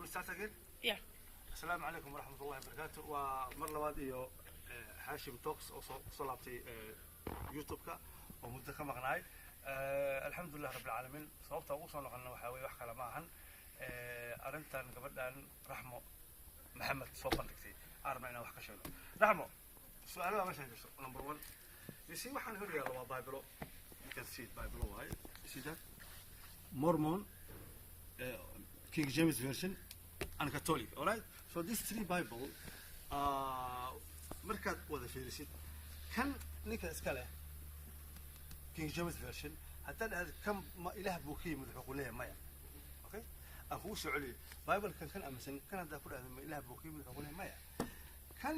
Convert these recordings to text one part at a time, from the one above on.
will start again? Yeah. السلام عليكم ورحمة الله وبركاته. ومر لباد iyo حاشم توكس oo soo laabtay YouTube-ka oo muddo ka maqnaay. Alxamdulillah rabbil caalamiin. Sababta ugu soo noqonay waxa weeye wax kale ma ahan. Arintan gabadhan Raxmo Maxamed soo bandhigtay. Arma inaan wax ka sheego. Raxmo, su'aalaha ma sheegayso. Number 1. You see waxaan horiyaa waa Bible. You can see it Bible way. You see that? Mormon, King James Version, and Catholic. All right. So these three Bible, markaad wada fiirisid, kan ninka iska leh King James Version, haddaan aad kan ma ilaah buu ka yimid wuxuu ku leeyahay maya. Okay? Aan kuu soo celiyo. Bible kan aaminsan kan haddaa ku dhahdo ma ilaah buu ka yimid wuxuu ku leeyahay maya. Kan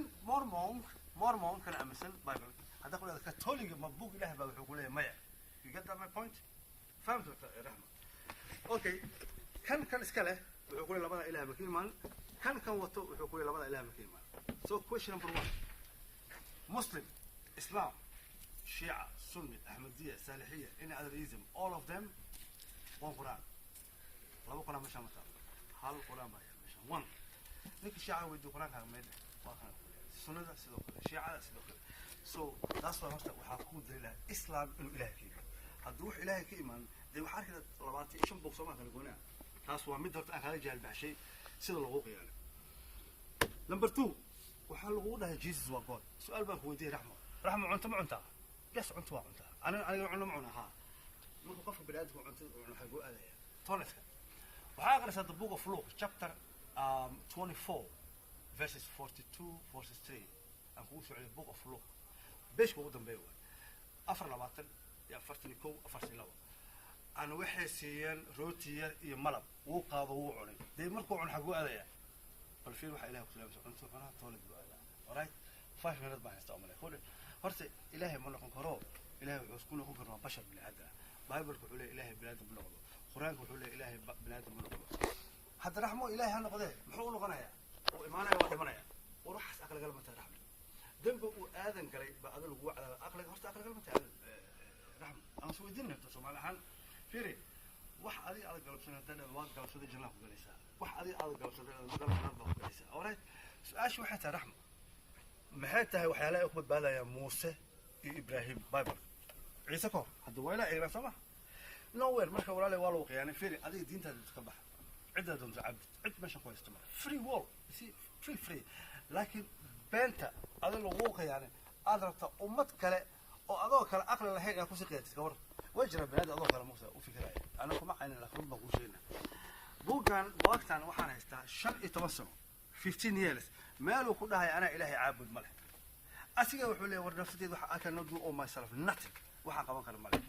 Mormon kan aaminsan Bible haddaa ku dhahdo Catholic ma buug ilaah baa wuxuu ku leeyahay maya. You get that my point? فهمت رحمة. Okay. kan iska leh wuxuu ku leeyahay labada ilaah ma ka yimaan. kan wato wuxuu ku leeyahay labada ilaah ma ka yimaan. So question number 1. Muslim, Islam, Shia, Sunni, Ahmadiyya, Salihiyya, any other ism, all of them one Quran. laba Quran ma shamata. hal Quran baa yahay. One. ninka Shia way Quran ka meel waa kan. Sunnada sidoo kale, Shia sidoo kale. So that's why horta waxa ku diray Islam inuu ilaah ka yimaan. hadduu wax ilaahay ka imaan dee waxaa arkayda 25 boqol Soomaali kala goonaa. taas waa mid horta aan kala jahal baxshay sida lagu qiyaano. Number 2 waxaa lagu dhahay Jesus waa God. su'aal baan ku weydiiyay Raxmo cunto ma cuntaa? Yes cunto waa cuntaa. aniga cunno ma cunaa ha. marka qofka bini'aadamku cunto waxa uu aadaya toiletka. waxaa aqrisaa the book of Luke chapter 24 verses 42 verses 3 aan ku soo book of Luke beeshka ugu dambeeyo 24 يا فرتني كو أفرتني لوا أنا وحي سيان روتير إيه ملب وقاض وعني ده مركو عن حقوق هذا يعني فالفيل وح إلهي كلام أنتم أنا طالب بقى alright 5 minutes ما يستعمل يقول فرت إلهي ملكم كروب إلهي وسكونكم كرنا بشر بالعادة بايبل كحول إلهي بلاد بلغة قرآن كحول إلهي بلاد بلغة حتى رحمه إلهي هالنقطة محول غنايا وإيمانه وإيمانه وروح أكل قلبه رحمه ذنبه وآذن كلي بأذن الوعد أكل هرت أكل قلبه رحمه أنا سوي ديننا تصوم على حال فيري واحد أذي على قلب سنة تانية الواد قلب سنة جناه وجلسة واحد أذي على قلب سنة قلب سنة وجلسة أوريت سؤال شو حتى رحمه محيتها وحياة يقبل بهذا يا موسى إبراهيم بايبل عيسى كور حد ولا إيه سمع نوير ما كان ولا لي والله يعني فيري أذي دين تتكبح عدة دون عبد عد مش كويس تمام فري وول في فري لكن بنت هذا الوقوق يعني أدرت أمت كلا oo adoo kala aqal lahayn aad ku siqeeyay gawar wajra banaad adoo kala muusa u fikiraya ana kuma ayna la khulba ku sheena buugan waqtan waxaan haystaa 15 sano 15 years meel uu ku dhahay ana ilaahay caabud ma leh asiga wuxuu leeyahay war nafteedu waxa aka nadu oo myself nothing waxa qaban kara ma leh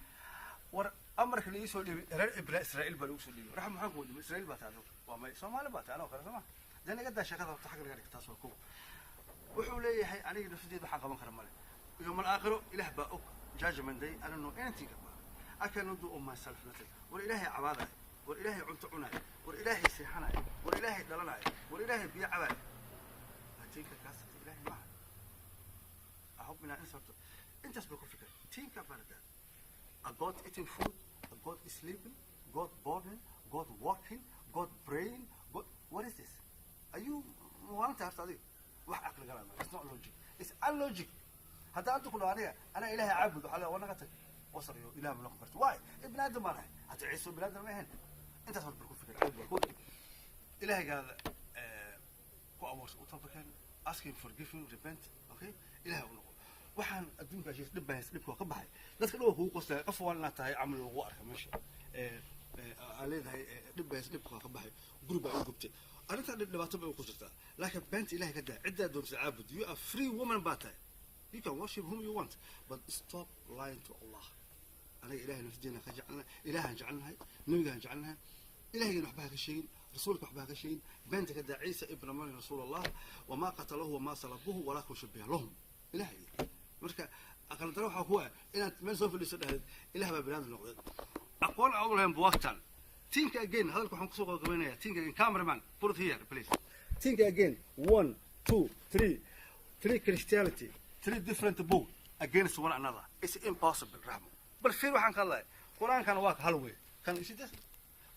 war amarka la isoo dhibay reer Israa'iil baa lagu soo dhibay raxmo maxaa ku wadimay Israa'iil baa taado waa may Soomaali baa taado kala sama dan iga daa shaqada waqti xaq laga dhigtaa soo koob wuxuu leeyahay aniga nafteedu waxa qaban kara ma leh يوم الآخر إله بأوك judgment day أنا إنه أنتي كمان أكن ندو أم myself نتي والإله عبادة والإله عنتعنا والإله سيحنا والإله دلنا والإله بيعبد هتيك كاسة الإله معه أحب من أنصر أنت سبكوا فكرة think about that a God eating food a God sleeping God born God walking God praying God what is this are you want to study واحد عقل كلام it's not logic it's illogic هذا أنت كله أنا إلهي عبد وحلا وأنا قتل وصل إله من لقبرت واي ابن آدم ما راح هتعيسوا ابن آدم ما هن أنت صار بركوب في العبد إلهي قال كو أمرس وطبعا asking forgiving repent أوكي إلهي ونقول وحن الدين كاشيس لبه يسلبه قبحي لا تقولوا هو قصة أفوالنا تاي عملوا وقارك ماشي عليه هاي لبه يسلبه قبحي قرب عقبتي أنا تعرف لما تبع قصته لكن بنت إلهي كده عدة دون عبد you are free woman باتاي You can worship whom you want, but stop lying to Allah. أنا إله نفسنا خجعلنا، إله جعلنا هاي، نبي جعلنا، إله نحبها كشيء، رسولك نحبها كشيء، بنت كذا عيسى ابن مريم رسول الله، وما قتله وما صلبوه ولكن شبه لهم. إلهي. مركا أقل تروح هو إن من سوف اللي هذا إله ببلاد النقد. أقول أولهم بوقتان. Think again. هذا الكلام كسوق قبلنا. Think again. Cameraman, put it here, please. Think again. 1, 2, 3. 3 Christianity. 3 different books against one another. It's impossible, Rahman. But fear waxaan ka leeyahay Quraankan waa hal way. Kan is this?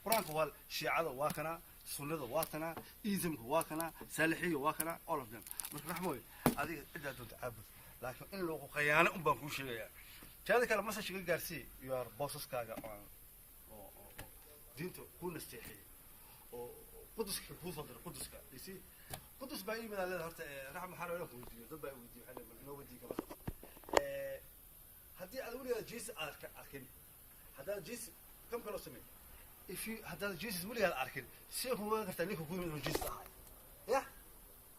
قرآنك هو الشيعة واكنا سنة واكنا إيزم واكنا سالحية واكنا all of them مش رحموي هذه عدة تعبد لكن إن لو قيانة بنكون شيء هذا كلام مثلا شيء جالسي يار بوسس كاجا دينته كون استحي قدس كفوز هذا قدس كا يسي قدس باقي من هذا هرت رحم حرام لك ودي ضد باقي ودي حنا ما ودي كمان هدي أولي جيس أركن هذا جيس كم كانوا سمين في هذا جيس ولي الأركن شيء هو كتانيك يكون من جيس هاي يا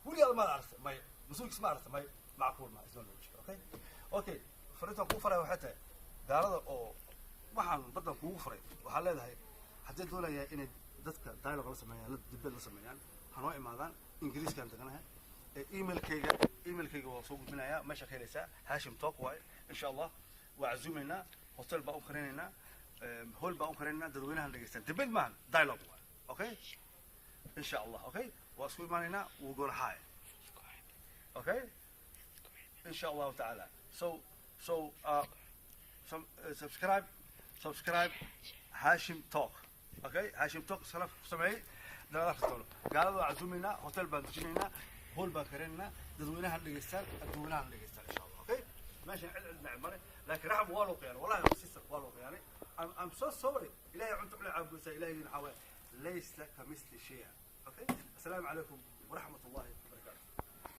ولي ما أعرف ما مسؤول اسمه أعرف ما معقول ما إزمه أوكي أوكي فريتهم كوفرة وحتى دارده أو waxaan badan kugu furay waxa leedahay hadii doonaya inay dadka dialogue la sameeyaan la dibad la sameeyaan hanoo imaadaan ingiriiskan taganahay emailkayga waa soo gudbinaya meesha ka helaysa hashim talk way insha Allah waa azuumina hotel baa u qarinayna hol baa u qarinayna dadweynaha dhageystaan dibad maan dialogue way okay insha Allah okay waa soo imaanayna wuu gool haay okay insha Allah ta'ala so subscribe هاشم توك اوكي هاشم توك سلف سمعي دغلا خطولو قالوا عزومينا هوتيل باندجينا هول باكرنا ددوينها دغيستان ددوينها دغيستان ان شاء الله اوكي ماشي عندنا عمري لكن رحم والو قيان والله سيستر والو قيان ام سو سوري الهي عنت على عبوسه الهي نحاول ليس لك مثل شيء اوكي السلام عليكم ورحمه الله